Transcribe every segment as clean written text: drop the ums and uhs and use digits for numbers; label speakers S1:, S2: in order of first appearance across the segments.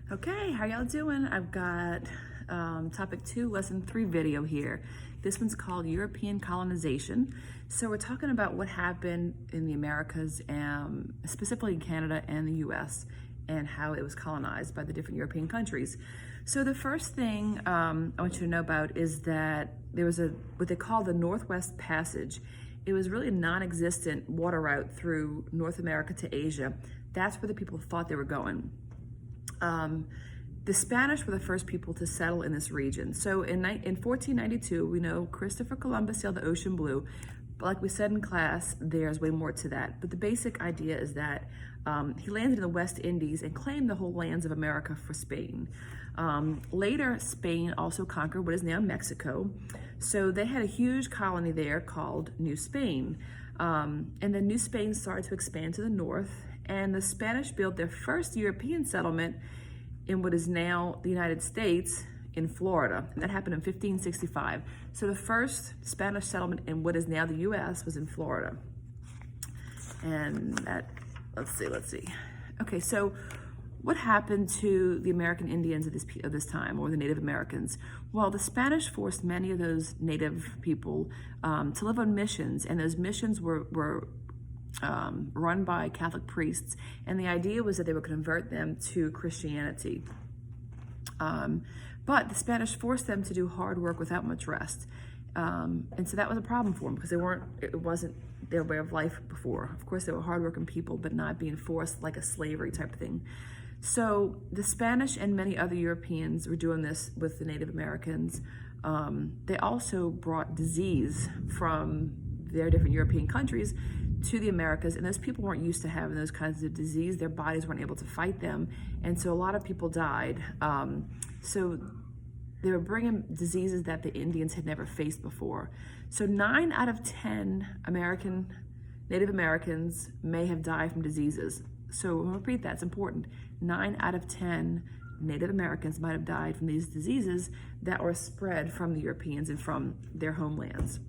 S1: Okay, how y'all doing? I've got topic 2, lesson 3 video here. This one's called European colonization. So we're talking about what happened in the Americas, specifically in Canada and the US, and how it was colonized by the different European countries. So the first thing I want you to know about is that there was what they call the Northwest Passage. It was really a non-existent water route through North America to Asia. That's where the people thought they were going. The Spanish were the first people to settle in this region. So in 1492, we know Christopher Columbus sailed the ocean blue. But like we said in class, there's way more to that. But the basic idea is that he landed in the West Indies and claimed the whole lands of America for Spain. Later, Spain also conquered what is now Mexico. So they had a huge colony there called New Spain. And then New Spain started to expand to the north, and the Spanish built their first European settlement in what is now the United States in Florida. And that happened in 1565. So the first Spanish settlement in what is now the US was in Florida. And that, let's see. Okay, so what happened to the American Indians of this time, or the Native Americans? Well, the Spanish forced many of those Native people to live on missions, and those missions were run by Catholic priests, and the idea was that they would convert them to Christianity. But the Spanish forced them to do hard work without much rest, and so that was a problem for them because it wasn't their way of life before. Of course, they were hardworking people, but not being forced like a slavery type of thing. So the Spanish and many other Europeans were doing this with the Native Americans. They also brought disease from their different European countries to the Americas, and those people weren't used to having those kinds of disease. Their bodies weren't able to fight them, and so a lot of people died. So they were bringing diseases that the Indians had never faced before. So 9 out of 10 Native Americans may have died from diseases. So I'll repeat that, it's important. 9 out of 10 Native Americans might have died from these diseases that were spread from the Europeans and from their homelands.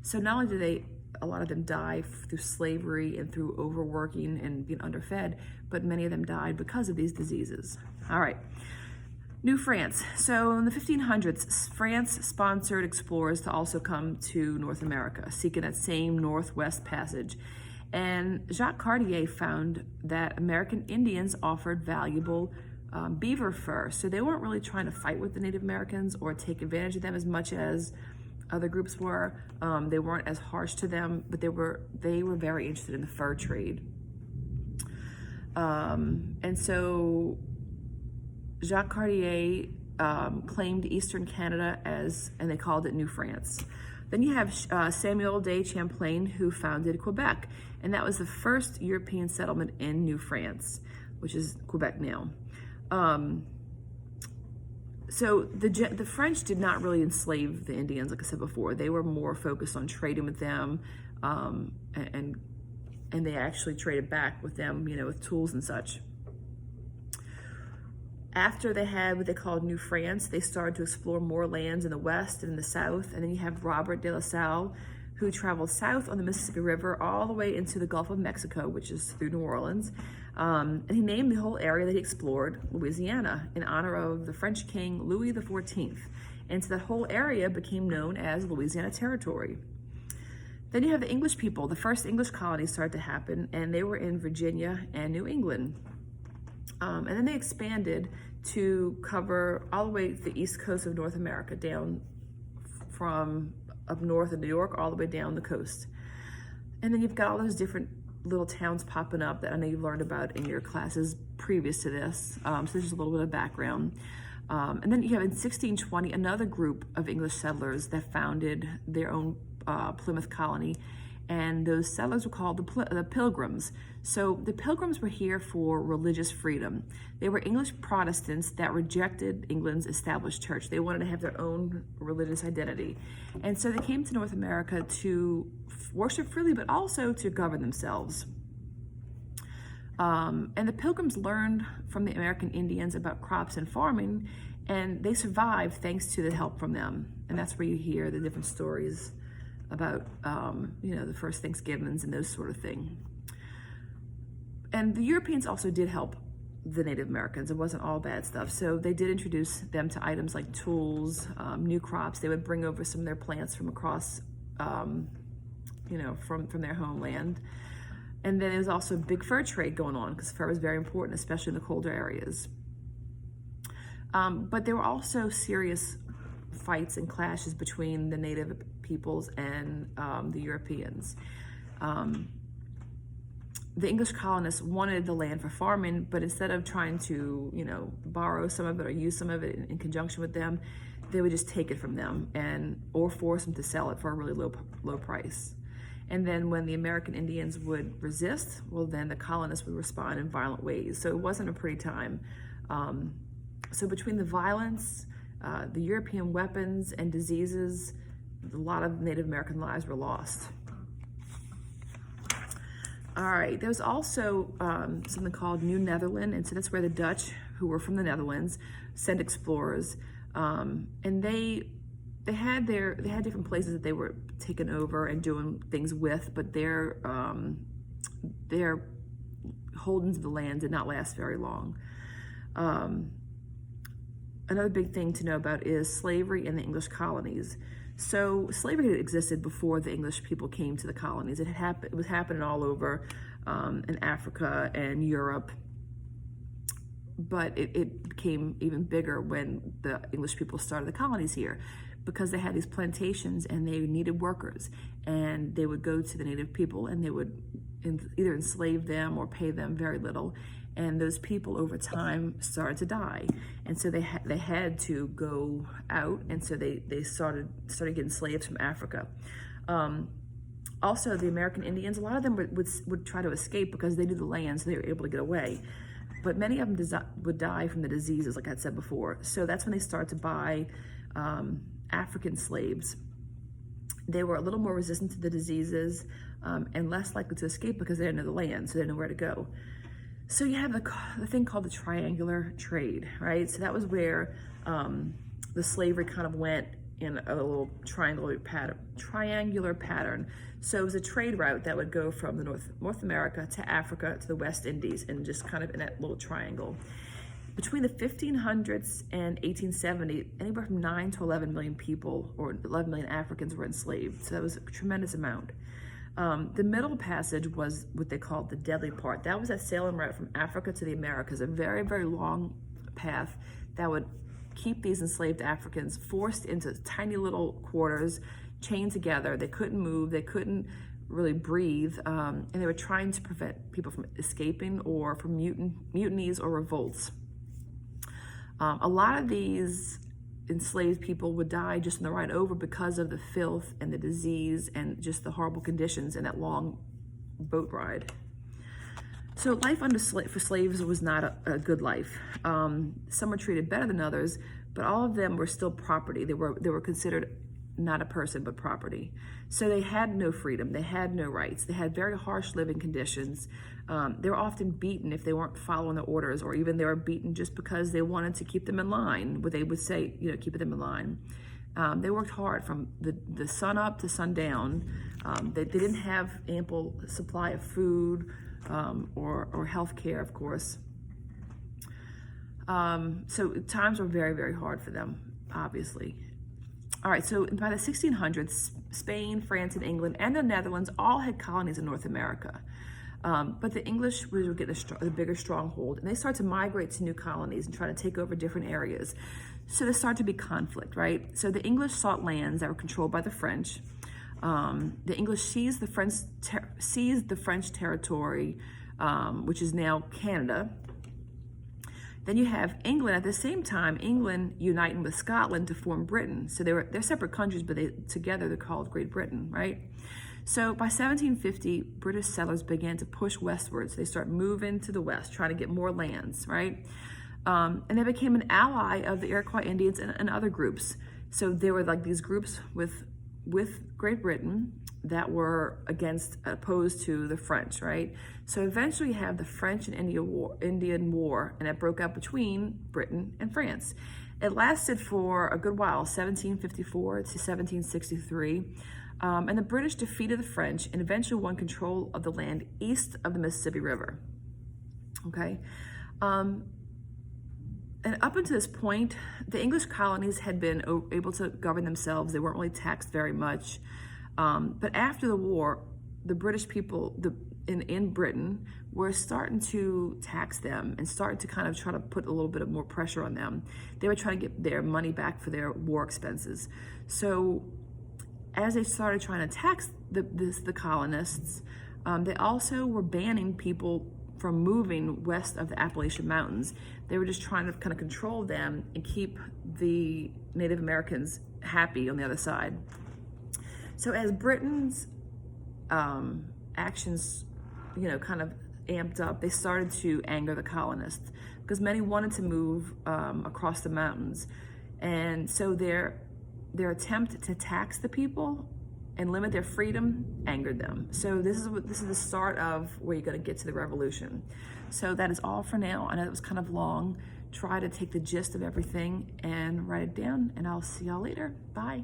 S1: So not only did a lot of them die through slavery and through overworking and being underfed, but many of them died because of these diseases. All right, New France. So in the 1500s, France sponsored explorers to also come to North America, seeking that same Northwest Passage. And Jacques Cartier found that American Indians offered valuable beaver fur. So they weren't really trying to fight with the Native Americans or take advantage of them as much as other groups were. They weren't as harsh to them, but they were very interested in the fur trade. And so Jacques Cartier claimed Eastern Canada and they called it New France. Then you have Samuel de Champlain, who founded Quebec, and that was the first European settlement in New France, which is Quebec now. So the French did not really enslave the Indians, like I said before. They were more focused on trading with them, and they actually traded back with them, with tools and such. After they had what they called New France, they started to explore more lands in the west and in the south. And then you have Robert de La Salle, who traveled south on the Mississippi River all the way into the Gulf of Mexico, which is through New Orleans. And he named the whole area that he explored Louisiana in honor of the French King Louis XIV. And so that whole area became known as Louisiana Territory. Then you have the English people. The first English colonies started to happen, and they were in Virginia and New England. And then they expanded to cover all the way to the east coast of North America, down from up north of New York all the way down the coast. And then you've got all those different little towns popping up that I know you've learned about in your classes previous to this. So there's just a little bit of background. And then you have in 1620 another group of English settlers that founded their own Plymouth colony, and those settlers were called the Pilgrims. So the Pilgrims were here for religious freedom. They were English Protestants that rejected England's established church. They wanted to have their own religious identity. And so they came to North America to worship freely, but also to govern themselves. And the Pilgrims learned from the American Indians about crops and farming, and they survived thanks to the help from them. And that's where you hear the different stories about, the first Thanksgivings and those sort of thing. And the Europeans also did help the Native Americans. It wasn't all bad stuff. So they did introduce them to items like tools, new crops. They would bring over some of their plants from across, from their homeland. And then there was also a big fur trade going on because fur was very important, especially in the colder areas. But there were also serious fights and clashes between the native peoples and the Europeans. The English colonists wanted the land for farming, but instead of trying to, borrow some of it or use some of it in conjunction with them, they would just take it from them or force them to sell it for a really low price. And then when the American Indians would resist, well, then the colonists would respond in violent ways. So it wasn't a pretty time. So between the violence, the European weapons and diseases, a lot of Native American lives were lost. All right, there's also something called New Netherland, and so that's where the Dutch, who were from the Netherlands, sent explorers, and they had different places that they were taking over and doing things with, but their holdings of the land did not last very long. Another big thing to know about is slavery in the English colonies. So slavery had existed before the English people came to the colonies. It was happening all over in Africa and Europe, but it became even bigger when the English people started the colonies here, because they had these plantations and they needed workers, and they would go to the native people and they would either enslave them or pay them very little. And those people over time started to die, and so they had to go out, and so they started getting slaves from Africa. Also, the American Indians, a lot of them would try to escape because they knew the land, so they were able to get away. But many of them would die from the diseases, like I said before. So that's when they started to buy African slaves. They were a little more resistant to the diseases and less likely to escape because they didn't know the land, so they didn't know where to go. So you have the thing called the triangular trade, right? So that was where the slavery kind of went in a little triangular pattern. So it was a trade route that would go from the North America to Africa to the West Indies, and just kind of in that little triangle. Between the 1500s and 1870, anywhere from 9 to 11 million people, or 11 million Africans, were enslaved. So that was a tremendous amount. The middle passage was what they called the deadly part. That was that sailing route from Africa to the Americas, a very, very long path that would keep these enslaved Africans forced into tiny little quarters, chained together. They couldn't move, they couldn't really breathe, and they were trying to prevent people from escaping or from mutinies or revolts. A lot of these enslaved people would die just on the ride over because of the filth and the disease and just the horrible conditions in that long boat ride. So life for slaves was not a good life. Some were treated better than others, but all of them were still property. They were considered not a person, but property. So they had no freedom, they had no rights, they had very harsh living conditions. They were often beaten if they weren't following the orders, or even they were beaten just because they wanted to keep them in line, what they would say, keep them in line. They worked hard from the sun up to sundown. They didn't have ample supply of food or health care, of course. So times were very, very hard for them, obviously. All right, so by the 1600s, Spain, France, and England, and the Netherlands all had colonies in North America. But the English were getting a bigger stronghold, and they started to migrate to new colonies and try to take over different areas. So there started to be conflict, right? So the English sought lands that were controlled by the French. The English seized the French territory, which is now Canada. Then you have England. At the same time, England uniting with Scotland to form Britain. So they're separate countries, but together they're called Great Britain, right? So by 1750, British settlers began to push westwards. They start moving to the west, trying to get more lands, right? And they became an ally of the Iroquois Indians and other groups. So there were like these groups with Great Britain that were opposed to the French, right? So eventually you have the French and Indian War, and it broke out between Britain and France. It lasted for a good while, 1754 to 1763, and the British defeated the French and eventually won control of the land east of the Mississippi River, okay? And up until this point, the English colonies had been able to govern themselves. They weren't really taxed very much. But after the war, the British people in Britain were starting to tax them and starting to kind of try to put a little bit of more pressure on them. They were trying to get their money back for their war expenses. So as they started trying to tax the colonists, they also were banning people from moving west of the Appalachian Mountains. They were just trying to kind of control them and keep the Native Americans happy on the other side. So as Britain's actions, kind of amped up, they started to anger the colonists because many wanted to move across the mountains. And so their attempt to tax the people and limit their freedom angered them. So this is the start of where you're going to get to the revolution. So that is all for now. I know it was kind of long. Try to take the gist of everything and write it down, and I'll see y'all later. Bye.